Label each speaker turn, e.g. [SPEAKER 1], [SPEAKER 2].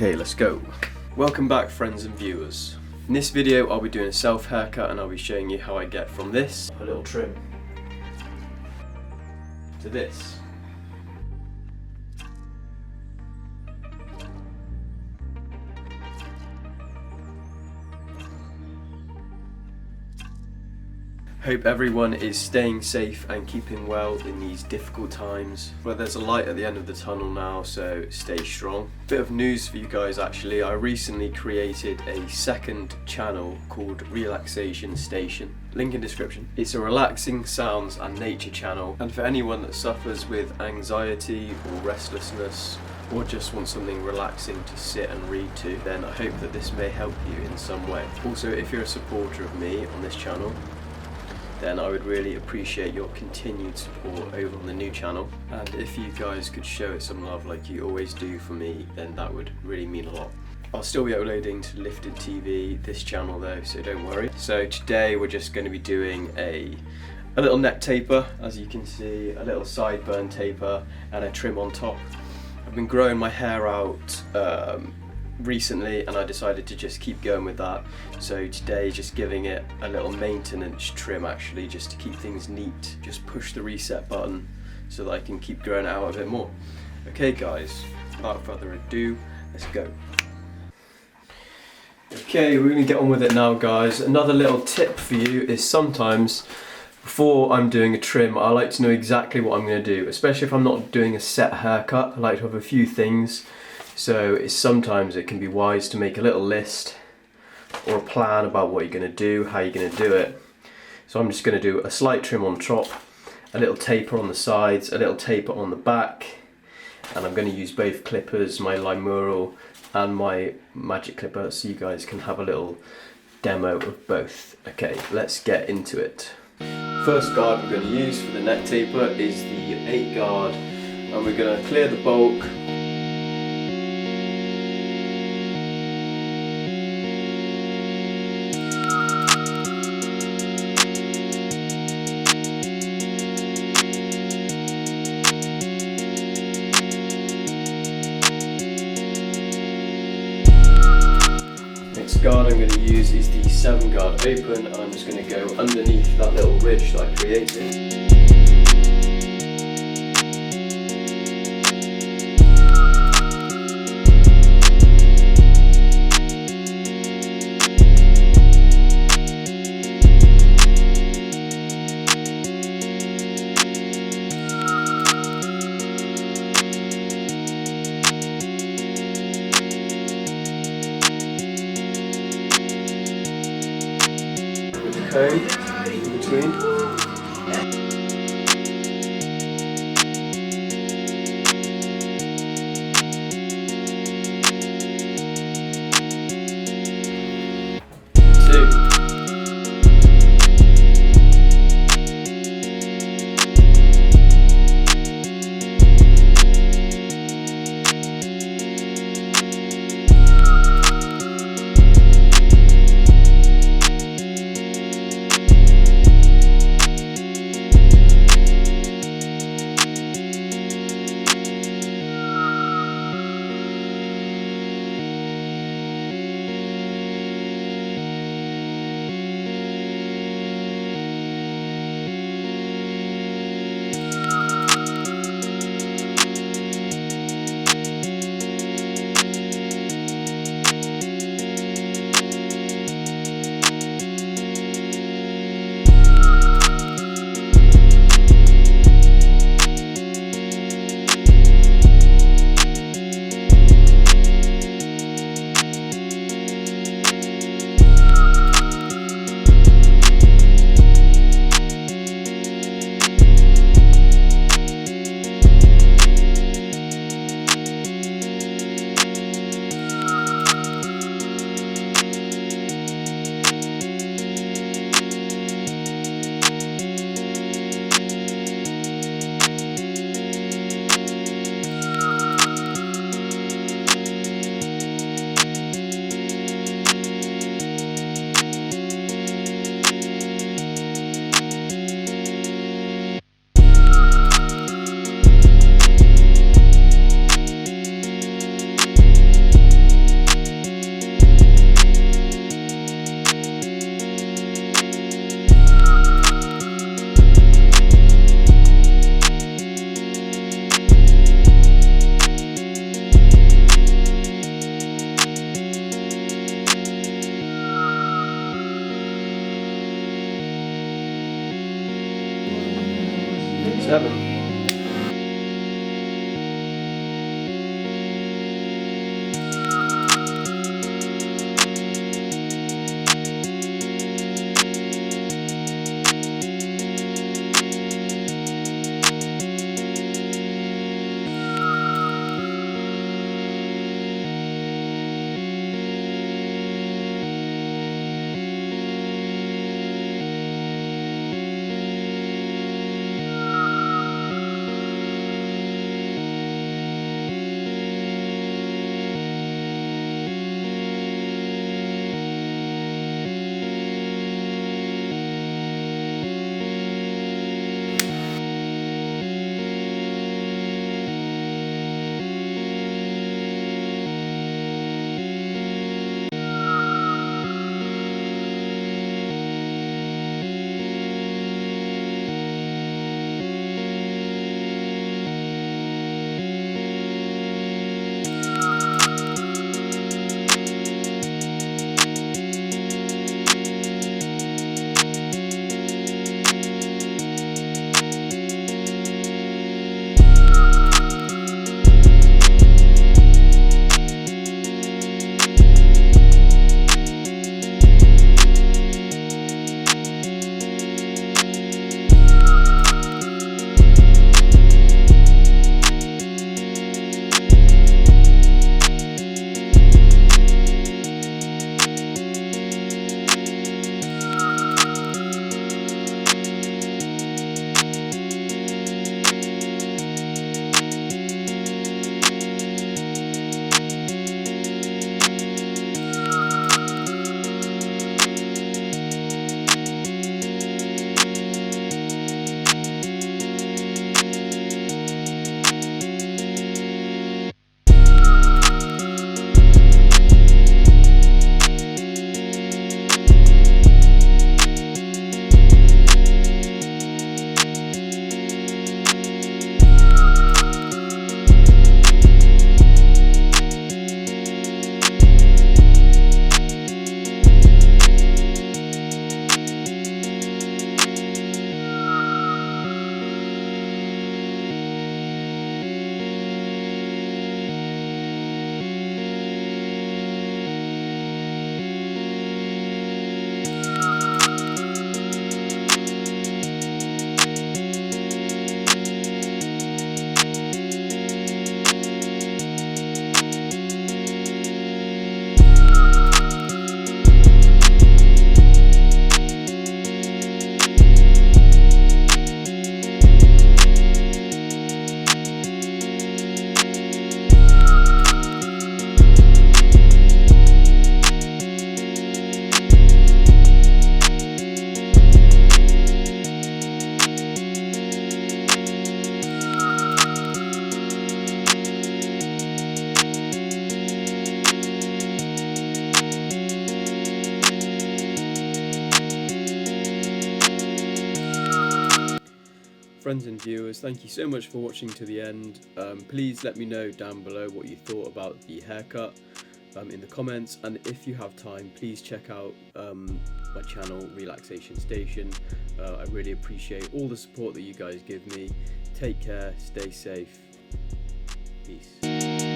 [SPEAKER 1] Okay, let's go. Welcome back, friends and viewers. In this video I'll be doing a self haircut and I'll be showing you how I get from this, a little trim, to this. Hope everyone is staying safe and keeping well in these difficult times. But there's a light at the end of the tunnel now, so stay strong. Bit of news for you guys actually. I recently created a second channel called Relaxation Station. Link in description. It's a relaxing sounds and nature channel, and for anyone that suffers with anxiety or restlessness or just want something relaxing to sit and read to, then I hope that this may help you in some way. Also, if you're a supporter of me on this channel, then I would really appreciate your continued support over on the new channel. And if you guys could show it some love like you always do for me, then that would really mean a lot. I'll still be uploading to Lifted TV, this channel though, so don't worry. So today we're just going to be doing a little neck taper, as you can see, a little sideburn taper and a trim on top. I've been growing my hair out recently and I decided to just keep going with that, so today just giving it a little maintenance trim actually, just to keep things neat, just push the reset button so that I can keep growing it out a bit more. Okay guys, without further ado, let's go. Okay, we're going to get on with it now guys. Another little tip for you is sometimes before I'm doing a trim I like to know exactly what I'm going to do, especially if I'm not doing a set haircut. I like to have a few things. So sometimes it can be wise to make a little list or a plan about what you're going to do, how you're going to do it. So I'm just going to do a slight trim on top, a little taper on the sides, a little taper on the back, and I'm going to use both clippers, my Limural and my magic clipper, so you guys can have a little demo of both. Okay, let's get into it. First guard we're going to use for the neck taper is the 8 guard, and we're going to clear the bulk. Guard I'm going to use is the 7 guard open, and I'm just going to go underneath that little ridge that I created. Comb in between. 7. Friends and viewers, thank you so much for watching to the end. Please let me know down below what you thought about the haircut in the comments, and if you have time, please check out my channel Relaxation Station. I really appreciate all the support that you guys give me. Take care, stay safe, peace.